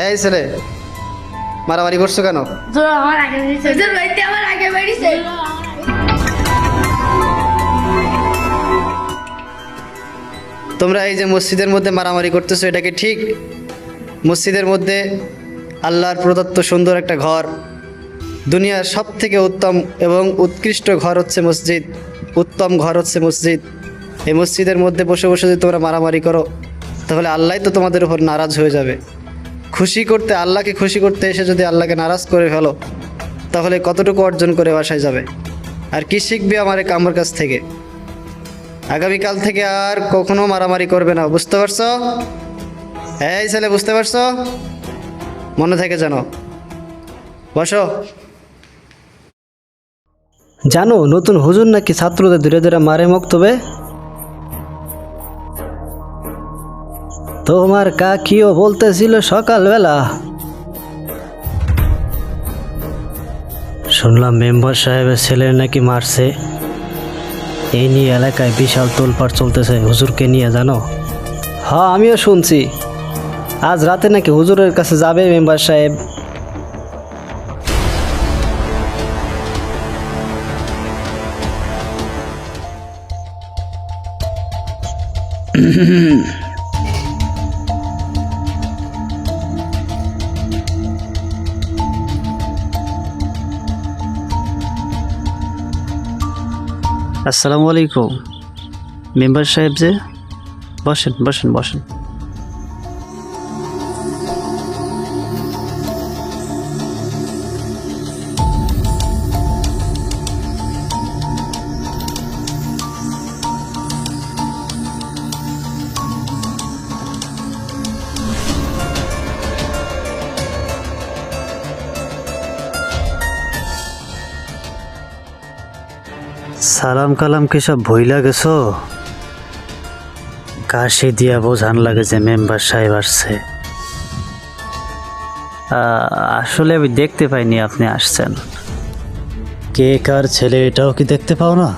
এই ছেলে, মারামারি করছো কেন? হুজুর আমার আগে বেরিয়েছে। হুজুর বাইতে আমার আগে বেরিয়েছে। তোমরা এই যে মসজিদের মধ্যে মারামারি করতেছো, এটা কি ঠিক? মসজিদের মধ্যে আল্লাহর প্রদত্ত সুন্দর একটা ঘর, দুনিয়ার সব থেকে উত্তম এবং উৎকৃষ্ট ঘর হচ্ছে মসজিদ, উত্তম ঘর হচ্ছে মসজিদ। এই মসজিদের মধ্যে বসে বসে যদি তোমরা মারামারি করো, তাহলে আল্লাহ তো তোমাদের উপর নারাজ হয়ে যাবে। খুশি করতে, আল্লাহকে খুশি করতে এসে যদি আল্লাহকে নারাজ করে ফেলো, তাহলে কতটুকু অর্জন করে বাসায় যাবে? আর কি শিখবে আমার কাছ থেকে? আগামীকাল থেকে আর কখনো মারামারি করবে না, বুঝতে পারছো? এই ছেলে, বুঝতে পারছো? মনে থেকে জানো। বসো। জানো, নতুন হুজুর নাকি ছাত্রদের ধীরে ধীরে মারে মক্তবে। তোমার কাকিও বলতেছিল সকালবেলা। শুনলাম মেম্বার সাহেবের ছেলে নাকি মারছে। এই নিয়ে এলাকায় বিশাল তোলপাড় চলতেছে হুজুরকে নিয়ে, জানো? হ্যাঁ, আমিও শুনছি। আজ রাতে নাকি হুজুরের কাছে যাবে মেম্বার সাহেব। আসসালামু আলাইকুম মেম্বার সাহেব, যে বসেন বসেন বসেন। সালাম কালাম কি সব ভইলা গেছো? কাশি দিয়া বোঝান লাগে যে মেম্বার সাহেব আসছে। আসলে আমি দেখতে পাইনি আপনি আসছেন। কে কার ছেলে এটাও কি দেখতে পাও না?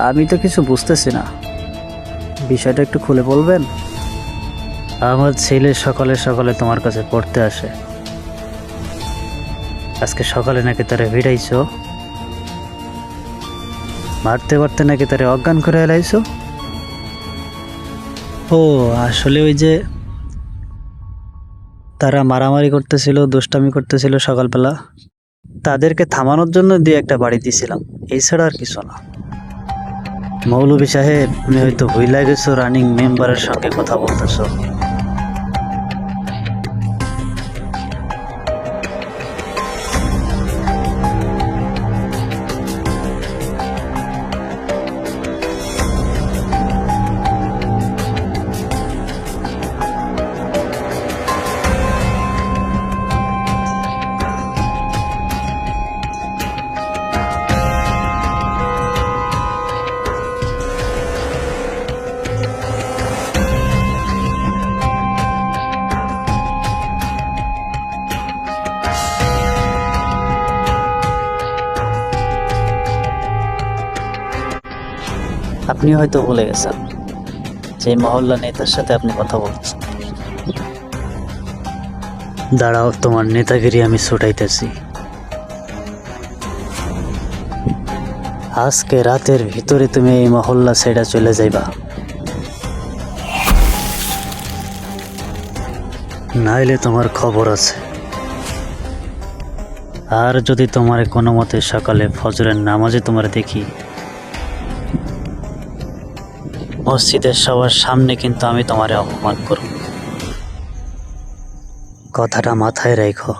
আমি তো কিছু বুঝতেছি না, বিষয়টা একটু খুলে বলবেন? আমার ছেলে সকালে সকালে তোমার কাছে পড়তে আসে। আজকে সকালে নাকি তারে ভিড়াইছো, মারতে মারতে নাকি তারে অজ্ঞান করে এলাইছো। ও আসলে ওই যে তারা মারামারি করতেছিল, দুষ্টামি করতেছিল সকালবেলা, তাদেরকে থামানোর জন্য দিয়ে একটা বাড়ি দিয়েছিলাম, এছাড়া আর কিছু না। মৌলভী সাহেব, তুমি হয়তো ভুইলা গেছো রানিং মেম্বারের সঙ্গে কথা বলতেছো। আপনি হয়তো ভুলে গেছেন যে মহল্লা নেতার সাথে আপনি কথা বলছেন। দাঁড়াও, তোমার নেতাগিরি আমি ছুটাইতেছি। আজকে রাতের ভিতরে তুমি এই মহল্লা ছেড়ে চলে যাইবা, নাইলে তোমার খবর আছে। আর যদি তোমার কোনো মতে সকালে ফজরের নামাজে তোমার দেখি মসজিদের সবার সামনে, কিন্তু আমি তোমারে অপমান করব। কথাটা মাথায় রাখো।